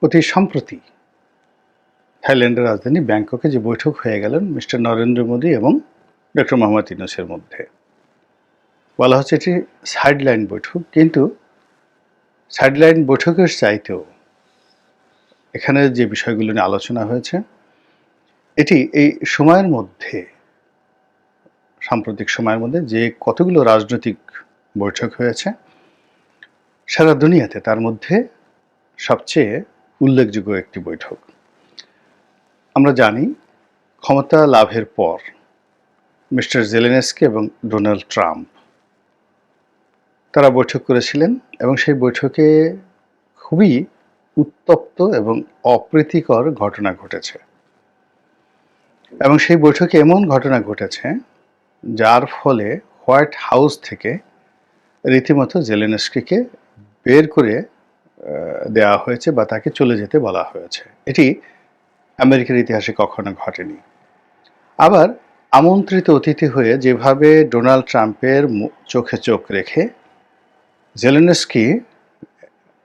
অতি সম্প্রতি থাইল্যান্ডের রাজধানী ব্যাংককে যে বৈঠক হয়ে গেলেন মিস্টার নরেন্দ্র মোদী এবং ডক্টর মোহাম্মদ ইউনূসের মধ্যে, বলা হচ্ছে এটি সাইডলাইন বৈঠক। কিন্তু সাইডলাইন বৈঠকের চাইতেও এখানে যে বিষয়গুলো নিয়ে আলোচনা হয়েছে, এটি এই সময়ের মধ্যে, সাম্প্রতিক সময়ের মধ্যে যে কতগুলো রাজনৈতিক বৈঠক হয়েছে সারা দুনিয়াতে, তার মধ্যে সবচেয়ে উল্লেখযোগ্য একটি বৈঠক। আমরা জানি ক্ষমতা লাভের পর মিস্টার জেলেনস্কি এবং ডোনাল্ড ট্রাম্প তারা বৈঠক করেছিলেন এবং সেই বৈঠকে খুবই উত্তপ্ত এবং অপ্রীতিকর ঘটনা ঘটেছে। এবং সেই বৈঠকে এমন ঘটনা ঘটেছে যার ফলে হোয়াইট হাউস থেকে রীতিমতো জেলেনস্কিকে বের করে দেওয়া হয়েছে বা তাকে চলে যেতে বলা হয়েছে। এটি আমেরিকার ইতিহাসে কখনো ঘটেনি। আবার আমন্ত্রিত অতিথি হয়ে যেভাবে ডোনাল্ড ট্রাম্পের চোখে চোখ রেখে জেলেনস্কি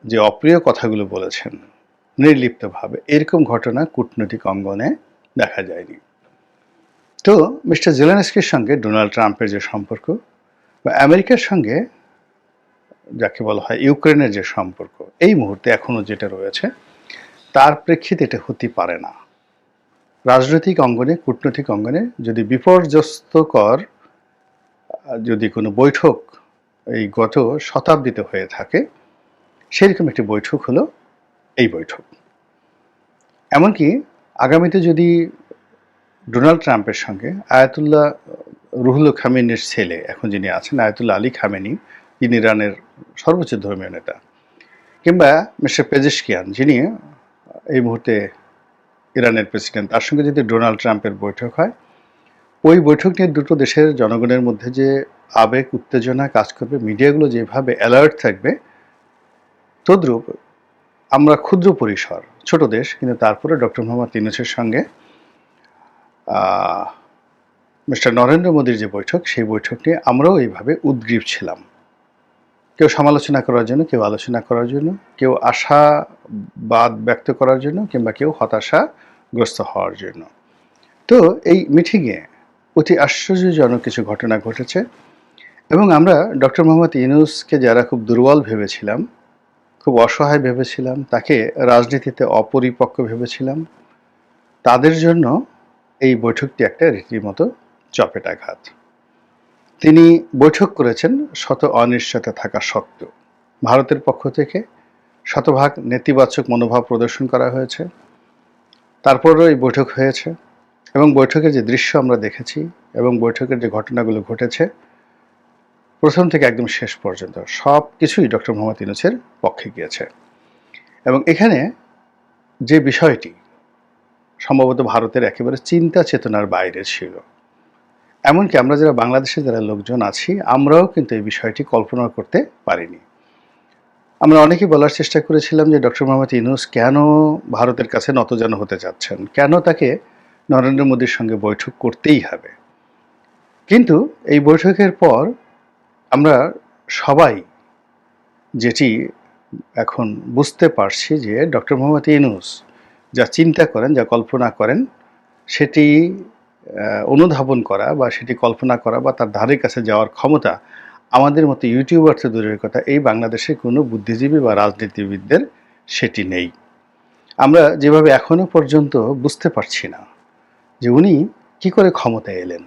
যে অপ্রিয় কথাগুলো বলেছেন নির্লিপ্তভাবে, এরকম ঘটনা কূটনৈতিক অঙ্গনে দেখা যায়নি। তো মিস্টার জেলেনস্কির সঙ্গে ডোনাল্ড ট্রাম্পের যে সম্পর্ক, বা আমেরিকার সঙ্গে যাকে বলা হয় ইউক্রেনের যে সম্পর্ক, এই মুহূর্তে এখনো যেটা রয়েছে, তার প্রেক্ষিতে এটা হতে পারে না। রাজনৈতিক অঙ্গনে, কূটনৈতিক অঙ্গনে যদি বিপর্যস্তকর যদি কোনো বৈঠক এই গত শতাব্দীতে হয়ে থাকে, সেরকম একটি বৈঠক হলো এই বৈঠক। এমনকি আগামীতে যদি ডোনাল্ড ট্রাম্পের সঙ্গে আয়াতুল্লাহ রুহুল খামেনির ছেলে, এখন যিনি আছেন আয়াতুল্লাহ আলী খামেনি, যিনি ইরানের সর্বোচ্চ ধর্মীয় নেতা, কিংবা মিস্টার পেজেশকিয়ান, যিনি এই মুহূর্তে ইরানের প্রেসিডেন্ট, তার সঙ্গে যদি ডোনাল্ড ট্রাম্পের বৈঠক হয়, ওই বৈঠক নিয়ে দুটো দেশের জনগণের মধ্যে যে আবেগ উত্তেজনা কাজ করবে, মিডিয়াগুলো যেভাবে অ্যালার্ট থাকবে, তদ্রূপ আমরা ক্ষুদ্র পরিসর ছোট দেশ, কিন্তু তারপরে ডক্টর মোহাম্মদ ইউনূসের সঙ্গে মিস্টার নরেন্দ্র মোদীর যে বৈঠক, সেই বৈঠক নিয়ে আমরাও এইভাবে উদ্গ্রীব ছিলাম। কেউ সমালোচনা করার জন্য, কেউ আলোচনা করার জন্য, কেউ আশাবাদ ব্যক্ত করার জন্য, কিংবা কেউ হতাশাগ্রস্ত হওয়ার জন্য। তো এই মিটিংয়ে অতি আশ্চর্যজনক কিছু ঘটনা ঘটেছে এবং আমরা ডক্টর মোহাম্মদ ইউনূসকে যারা খুব দুর্বল ভেবেছিলাম, খুব অসহায় ভেবেছিলাম, তাকে রাজনীতিতে অপরিপক্ক ভেবেছিলাম, তাদের জন্য এই বৈঠকটি একটা রীতিমতো চপেটাঘাত। তিনি বৈঠক করেছেন শত অনিশ্চয়তা থাকা সত্ত্বেও। ভারতের পক্ষ থেকে শতভাগ নেতিবাচক মনোভাব প্রদর্শন করা হয়েছে, তারপরও এই বৈঠক হয়েছে এবং বৈঠকের যে দৃশ্য আমরা দেখেছি এবং বৈঠকের যে ঘটনাগুলো ঘটেছে, প্রথম থেকে একদম শেষ পর্যন্ত সব কিছুই ডক্টর মোহাম্মদ ইউনূসের পক্ষে গিয়েছে। এবং এখানে যে বিষয়টি সম্ভবত ভারতের একেবারে চিন্তা চেতনার বাইরে ছিল, এমনকি আমরা যারা বাংলাদেশে যারা লোকজন আছি, আমরাও কিন্তু এই বিষয়টি কল্পনা করতে পারিনি। আমরা অনেকেই বলার চেষ্টা করেছিলাম যে ডক্টর মোহাম্মদ ইউনূস কেন ভারতের কাছে নতজানু হতে যাচ্ছেন, কেন তাকে নরেন্দ্র মোদীর সঙ্গে বৈঠক করতেই হবে। কিন্তু এই বৈঠকের পর আমরা সবাই যেটি এখন বুঝতে পারছি যে ডক্টর মোহাম্মদ ইউনূস যা চিন্তা করেন, যা কল্পনা করেন, সেটি অনুধাবন করা বা সেটি কল্পনা করা বা তার ধারে কাছে যাওয়ার ক্ষমতা আমাদের মতো ইউটিউবার তো দূরের কথা, এই বাংলাদেশে কোনো বুদ্ধিজীবী বা রাজনীতিবিদদের সেটি নেই। আমরা যেভাবে এখনো পর্যন্ত বুঝতে পারছি না যে উনি কি করে ক্ষমতায় এলেন,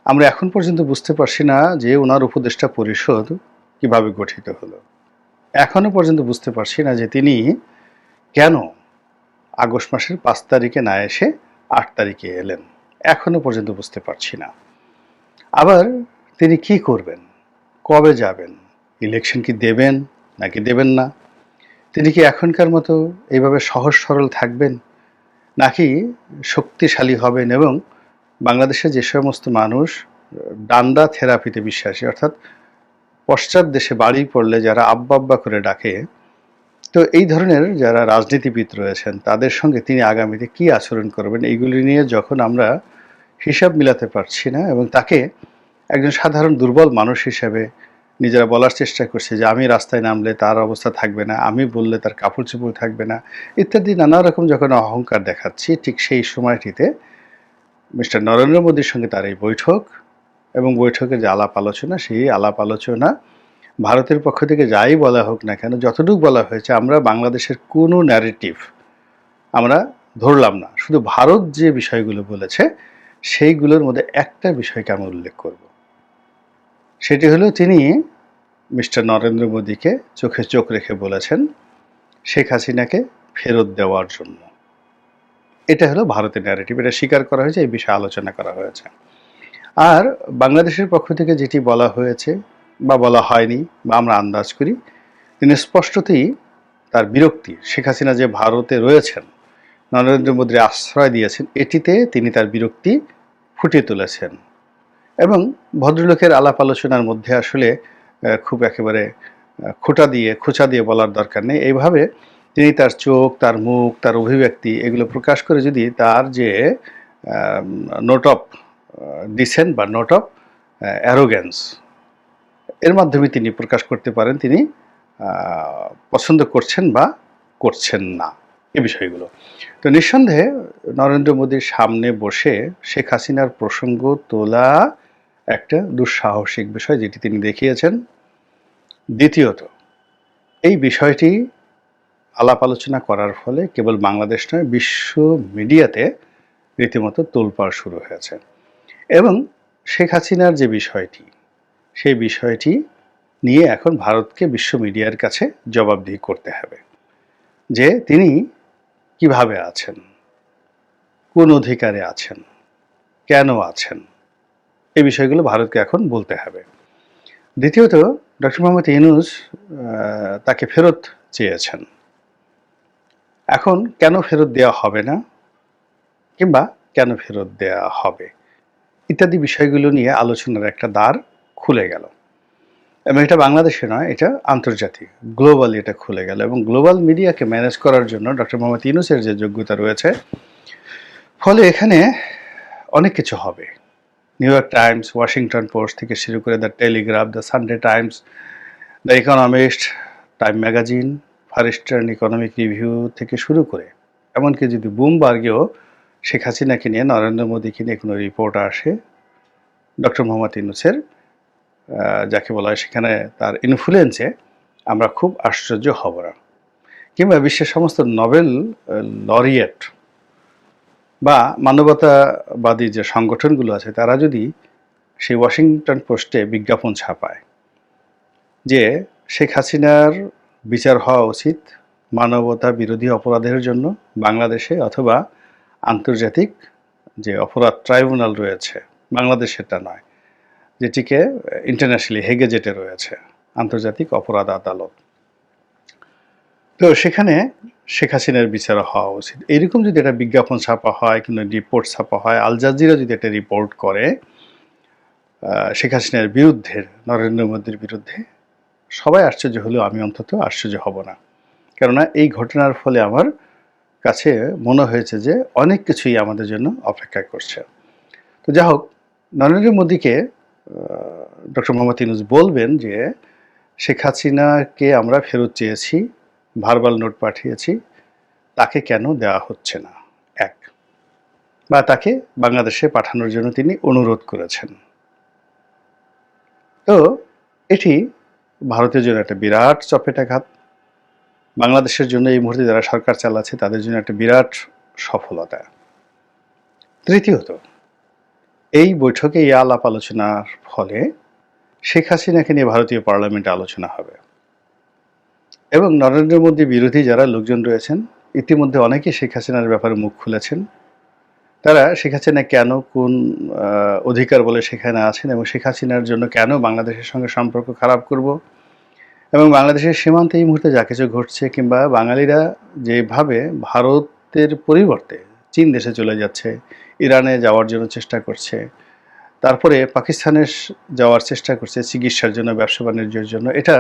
আমরা এখন পর্যন্ত বুঝতে পারছি না যে ওনার উপদেষ্টা পরিষদ কিভাবে গঠিত হলো, এখনো পর্যন্ত বুঝতে পারছি না যে তিনি কেন আগস্ট মাসের 5 তারিখে না এসে 8 তারিখে এলেন, এখনো পর্যন্ত বুঝতে পারছি না। আবার তিনি কি করবেন, কবে যাবেন, ইলেকশন কি দেবেন নাকি দেবেন না, তিনি কি এখনকার মতো এইভাবে সহজ সরল থাকবেন, নাকি শক্তিশালী হবেন এবং বাংলাদেশে যে সমস্ত মানুষ ডান্ডা থেরাপিতে বিশ্বাসী, অর্থাৎ পশ্চাৎ দেশে বাড়ি পড়লে যারা আব্বা আব্বা করে ডাকে, তো এই ধরনের যারা রাজনীতিবিদ রয়েছেন তাদের সঙ্গে তিনি আগামীতে কি আচরণ করবেন, এইগুলি নিয়ে যখন আমরা হিসাব মিলাতে পারছি না এবং তাকে একজন সাধারণ দুর্বল মানুষ হিসেবে নিজেরা বলার চেষ্টা করছে যে আমি রাস্তায় নামলে তার অবস্থা থাকবে না, আমি বললে তার কাপড় চোপড় থাকবে না, ইত্যাদি নানা রকম যখন অহংকার দেখাচ্ছি, ঠিক সেই সময়টিতে মিস্টার নরেন্দ্র মোদীর সঙ্গে তার এই বৈঠক এবং বৈঠকের যে আলাপ আলোচনা, সেই আলাপ আলোচনা ভারতের পক্ষ থেকে যাই বলা হোক না কেন, যতটুকু বলা হয়েছে, আমরা বাংলাদেশের কোনো ন্যারেটিভ আমরা ধরলাম না। শুধু ভারত যে বিষয়গুলো বলেছে সেইগুলোর মধ্যে একটা বিষয়কে আমি উল্লেখ করব। সেটি হলো তিনি মিস্টার নরেন্দ্র মোদীকে চোখে চোখ রেখে বলেছেন শেখ হাসিনাকে ফেরত দেওয়ার জন্য। এটা হলো ভারতের ন্যারেটিভ, এটা স্বীকার করা হয়েছে, এই বিষয়ে আলোচনা করা হয়েছে। আর বাংলাদেশের পক্ষ থেকে যেটি বলা হয়েছে বা বলা হয়নি বা আমরা আন্দাজ করি, তিনি স্পষ্টতই তার বিরক্তি, শেখ হাসিনা যে ভারতে রয়েছেন, নরেন্দ্র মোদীর আশ্রয় দিয়েছেন, এটিতে তিনি তার বিরক্তি ফুটিয়ে তুলেছেন। এবং ভদ্রলোকের আলাপ আলোচনার মধ্যে আসলে খুব একেবারে খোঁচা দিয়ে বলার দরকার নেই। এইভাবে তিনি তার চোখ, তার মুখ, তার অভিব্যক্তি এগুলো প্রকাশ করে যদি তার যে নোট অফ ডিসেন্ট বা নোট অফ অ্যারোগ্যান্স এর মাধ্যমে তিনি প্রকাশ করতে পারেন তিনি পছন্দ করছেন বা করছেন না এই বিষয়গুলো। তো নিঃসন্দেহে নরেন্দ্র মোদীর সামনে বসে শেখ হাসিনার প্রসঙ্গ তোলা একটা দুঃসাহসিক বিষয়, যেটি তিনি দেখিয়েছেন। দ্বিতীয়ত, এই বিষয়টি আলাপ আলোচনা করার ফলে কেবল বাংলাদেশ নয়, বিশ্ব মিডিয়াতে রীতিমতো তোলপাড় শুরু হয়েছে। এবং শেখ হাসিনার যে বিষয়টি, সেই বিষয়টি নিয়ে এখন ভারতকে বিশ্ব মিডিয়ার কাছে জবাবদিহি করতে হবে যে তিনি কিভাবে আছেন, কোন অধিকারে আছেন, কেন আছেন, এই বিষয়গুলো ভারতকে এখন বলতে হবে। দ্বিতীয়ত, ডক্টর মোহাম্মদ ইউনূস তাকে ফেরত চেয়েছেন। এখন কেন ফেরত দেওয়া হবে না কিংবা কেন ফেরত দেওয়া হবে ইত্যাদি বিষয়গুলো নিয়ে আলোচনার একটা দ্বার খুলে গেল। এবং এটা বাংলাদেশে নয়, এটা আন্তর্জাতিক, গ্লোবালি এটা খুলে গেল। এবং গ্লোবাল মিডিয়াকে ম্যানেজ করার জন্য ডক্টর মোহাম্মদ ইউনূসের যে যোগ্যতা রয়েছে, ফলে এখানে অনেক কিছু হবে। New York Times, Washington Post থেকে শুরু করে The Telegraph, The Sunday Times, The Economist, Time magazine, Far Eastern Economic Review থেকে শুরু করে এমনকি যদি বুমবার্গেও শেখ হাসিনাকে নিয়ে, নরেন্দ্র মোদীকে নিয়ে কোনো রিপোর্ট আসে, ডক্টর মোহাম্মদ ইউনূসের যাকে বলা হয় সেখানে তার ইনফ্লুয়েন্সে আমরা খুব আশ্চর্য হব না। কিংবা বিশ্বের সমস্ত নোবেল লরিয়েট বা মানবতাবাদী যে সংগঠনগুলো আছে, তারা যদি সেই ওয়াশিংটন পোস্টে বিজ্ঞাপন ছাপায় যে শেখ হাসিনার বিচার হওয়া উচিত মানবতা বিরোধী অপরাধের জন্য বাংলাদেশে, অথবা আন্তর্জাতিক যে অপরাধ ট্রাইব্যুনাল রয়েছে, বাংলাদেশেরটা নয়, যেটিকে ইন্টারন্যাশনালি হেগে যেটা রয়েছে, আন্তর্জাতিক অপরাধ আদালত, তো সেখানে শেখ হাসিনার বিচার হওয়া উচিত, এইরকম যদি একটা বিজ্ঞাপন ছাপা হয়, কিন্তু রিপোর্ট ছাপা হয়, আল জাজিরা যদি একটা রিপোর্ট করে শেখ হাসিনার বিরুদ্ধে, নরেন্দ্র মোদীর বিরুদ্ধে, সবাই আশ্চর্য হলেও আমি অন্তত আশ্চর্য হব না। কেননা এই ঘটনার ফলে আমার কাছে মনে হয়েছে যে অনেক কিছুই আমাদের জন্য অপেক্ষা করছে। তো যা হোক, নরেন্দ্র মোদীকে ডক্টর মোহাম্মদ ইউনূস বলবেন যে শেখ হাসিনাকে আমরা ফেরত চেয়েছি, ভার্বাল নোট পাঠিয়েছি, তাকে কেন দেওয়া হচ্ছে না, এক, বা তাকে বাংলাদেশে পাঠানোর জন্য তিনি অনুরোধ করেছেন। তো এটি ভারতের জন্য একটা বিরাট চপেটাঘাত, বাংলাদেশের জন্য এই মুহূর্তে যারা সরকার চালাচ্ছে তাদের জন্য একটা বিরাট সফলতা। তৃতীয়ত, এই বৈঠকে এই আলাপ আলোচনার ফলে শেখ হাসিনাকে নিয়ে ভারতীয় পার্লামেন্টে আলোচনা হবে এবং নরেন্দ্র মোদী বিরোধী যারা লোকজন রয়েছেন, ইতিমধ্যে অনেকেই শেখ হাসিনার ব্যাপারে মুখ খুলেছেন। তারা শেখ হাসিনা কেন, কোন অধিকার বলে সেখানে আছেন, এবং শেখ হাসিনার জন্য কেন বাংলাদেশের সঙ্গে সম্পর্ক খারাপ করব, এবং বাংলাদেশের সীমান্তে এই মুহূর্তে যা কিছু ঘটছে, কিংবা বাঙালিরা যেভাবে ভারতের পরিবর্তে চীন দেশে চলে যাচ্ছে, ইরানে যাওয়ার জন্য চেষ্টা করছে, তারপরে পাকিস্তানে যাওয়ার চেষ্টা করছে চিকিৎসার জন্য, ব্যবসা বাণিজ্যের জন্য, এটা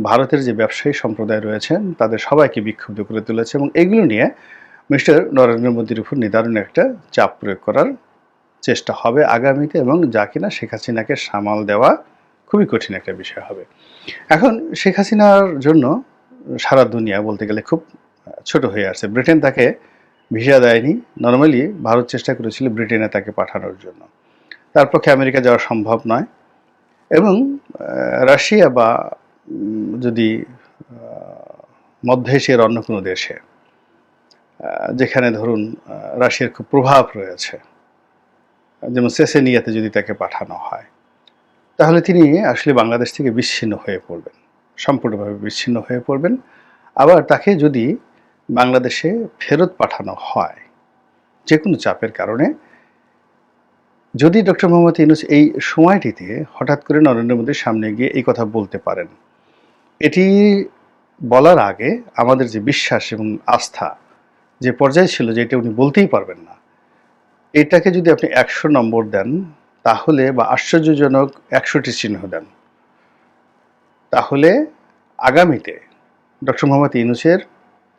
ভারতের যে ব্যবসায়ী সম্প্রদায় রয়েছেন তাদের সবাইকে বিক্ষুব্ধ করে তুলেছে। এবং এগুলো নিয়ে মিস্টার নরেন্দ্র মোদীর উপর নিদারুণ একটা চাপ প্রয়োগ করার চেষ্টা হবে আগামীতে, এবং যা কিনা শেখ হাসিনাকে সামাল দেওয়া খুবই কঠিন একটা বিষয় হবে। এখন শেখ হাসিনার জন্য সারা দুনিয়া বলতে গেলে খুব ছোট হয়ে আছে। ব্রিটেন তাকে ভিসা দেয়নি। নরমালি ভারত চেষ্টা করেছিল ব্রিটেনে তাকে পাঠানোর জন্য। তার পক্ষে আমেরিকা যাওয়া সম্ভব নয় এবং রাশিয়া বা যদি মধ্য এশিয়ার অন্য কোনো দেশে যেখানে ধরুন রাশিয়ার খুব প্রভাব রয়েছে, যেমন চেচেনিয়াতে যদি তাকে পাঠানো হয়, তাহলে তিনি আসলে বাংলাদেশ থেকে বিচ্ছিন্ন হয়ে পড়বেন, সম্পূর্ণভাবে বিচ্ছিন্ন হয়ে পড়বেন। আবার তাকে যদি বাংলাদেশে ফেরত পাঠানো হয় যে কোনো চাপের কারণে, যদি ডক্টর মোহাম্মদ ইউনূস এই সময়টিতে হঠাৎ করে নরেন্দ্র মোদীর সামনে গিয়ে এই কথা বলতে পারেন, এটি বলার আগে আমাদের যে বিশ্বাস এবং আস্থা যে পর্যায়ে ছিল যে এটা উনি বলতেই পারবেন না, এটাকে যদি আপনি 100 নম্বর দেন তাহলে, বা আশ্চর্যজনক 100টি চিহ্ন দেন, তাহলে আগামীতে ডক্টর মোহাম্মদ ইউনূসের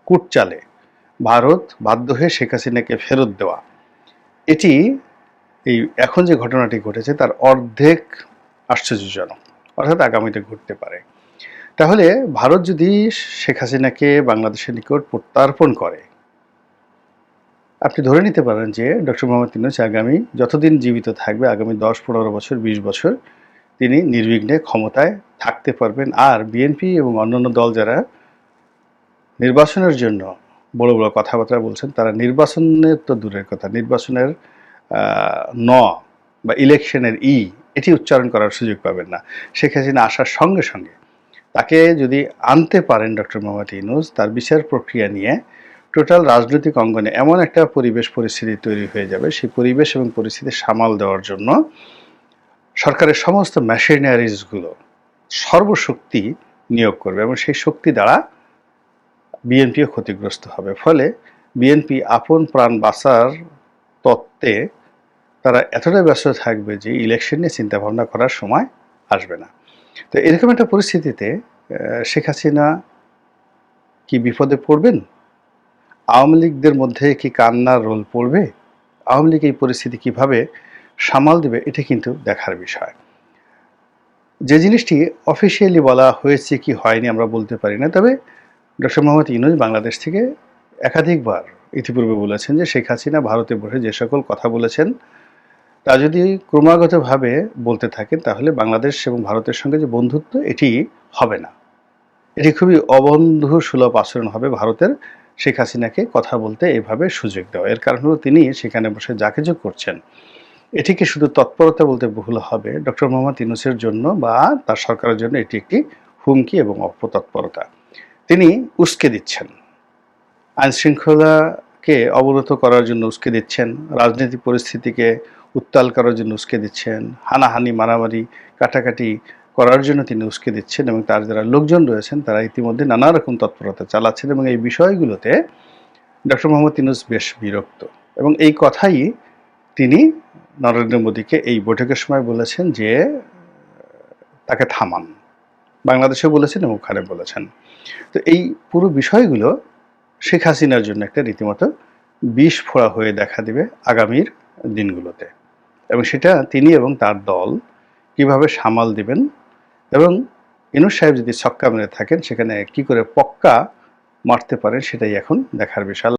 কূটচালে ভারত বাধ্য হয়ে শেখ হাসিনাকে ফেরত দেওয়া, এটি এই এখন যে ঘটনাটি ঘটেছে তার অর্ধেক আশ্চর্যজনক, অর্থাৎ আগামীতে ঘটতে পারে। তাহলে ভারত যদি শেখ হাসিনাকে বাংলাদেশের নিকট প্রত্যার্পণ করে, আপনি ধরে নিতে পারেন যে ডক্টর মোহাম্মদ ইউনূস আগামী যতদিন জীবিত থাকবে, আগামী 10-15 বছর, 20 বছর তিনি নির্বিঘ্নে ক্ষমতায় থাকতে পারবেন। আর বিএনপি এবং অন্যান্য দল যারা নির্বাচনের জন্য বড় বড় কথাবার্তা বলছেন, তারা নির্বাচনের তো দূরের কথা, নির্বাচনের ন বা ইলেকশনের এটি উচ্চারণ করার সুযোগ পাবেন না। শেখ হাসিনা আসার সঙ্গে সঙ্গে তাকে যদি আনতে পারেন ডক্টর মোহাম্মদ ইউনূস, তার বিচার প্রক্রিয়া নিয়ে টোটাল রাজনৈতিক অঙ্গনে এমন একটা পরিবেশ পরিস্থিতি তৈরি হয়ে যাবে, সেই পরিবেশ এবং পরিস্থিতি সামাল দেওয়ার জন্য সরকারের সমস্ত মেশিনারিজগুলো সর্বশক্তি নিয়োগ করবে এবং সেই শক্তি দ্বারা বিএনপিও ক্ষতিগ্রস্ত হবে। ফলে বিএনপি আপন প্রাণ বাঁচার তত্ত্বে তারা এতটাই ব্যস্ত থাকবে যে ইলেকশন নিয়ে চিন্তাভাবনা করার সময় আসবে না। তো এরকম একটা পরিস্থিতিতে শেখ হাসিনা কি বিপদে পড়বেন? আওয়ামী লীগদের মধ্যে কি কান্নার রোল পড়বে? আওয়ামী লীগ এই পরিস্থিতি কিভাবে সামাল দেবে, এটা কিন্তু দেখার বিষয়। যে জিনিসটি অফিসিয়ালি বলা হয়েছে কি হয়নি আমরা বলতে পারি না, তবে ডক্টর মোহাম্মদ ইউনূস বাংলাদেশ থেকে একাধিকবার ইতিপূর্বে বলেছেন যে শেখ হাসিনা ভারতে বসে যে সকল কথা বলেছেন তা যদি ক্রমাগতভাবে বলতে থাকেন, তাহলে বাংলাদেশ এবং ভারতের সঙ্গে যে বন্ধুত্ব, এটি হবে না। এটি খুবই অবন্ধু সুলভ আচরণ হবে ভারতের শেখ হাসিনাকে কথা বলতে এভাবে সুযোগ দেওয়া। এর কারণ হলো তিনি সেখানে বসে যা কিছু করছেন, এটিকে শুধু তৎপরতা বলতে ভুল হবে। ডক্টর মোহাম্মদ ইউনূসের জন্য বা তার সরকারের জন্য এটি একটি হুমকি এবং অপতৎপরতা। তিনি উস্কে দিচ্ছেন, আইনশৃঙ্খলাকে অবরোধ করার জন্য উস্কে দিচ্ছেন, রাজনৈতিক পরিস্থিতিকে উত্তাল করার জন্য উস্কে দিচ্ছেন, হানাহানি, মারামারি, কাটাকাটি করার জন্য তিনি উস্কে দিচ্ছেন এবং তার যারা লোকজন রয়েছেন তারা ইতিমধ্যে নানা রকম তৎপরতা চালাচ্ছেন এবং এই বিষয়গুলোতে ডক্টর মোহাম্মদ ইউনূস বেশ বিরক্ত এবং এই কথাই তিনি নরেন্দ্র মোদীকে এই বৈঠকের সময় বলেছেন যে তাকে থামান। বাংলাদেশেও বলেছেন এবং ওখানে বলেছেন। তো এই পুরো বিষয়গুলো শেখ হাসিনার জন্য একটা রীতিমতো বিষ ফোড়া হয়ে দেখা দেবে আগামীর দিনগুলোতে এবং সেটা তিনি এবং তার দল কিভাবে সামাল দিবেন এবং ইউনূস সাহেব যদি ছক্কা মেরে থাকেন সেখানে কি করে পক্কা মারতে পারেন, সেটাই এখন দেখার বিষয়।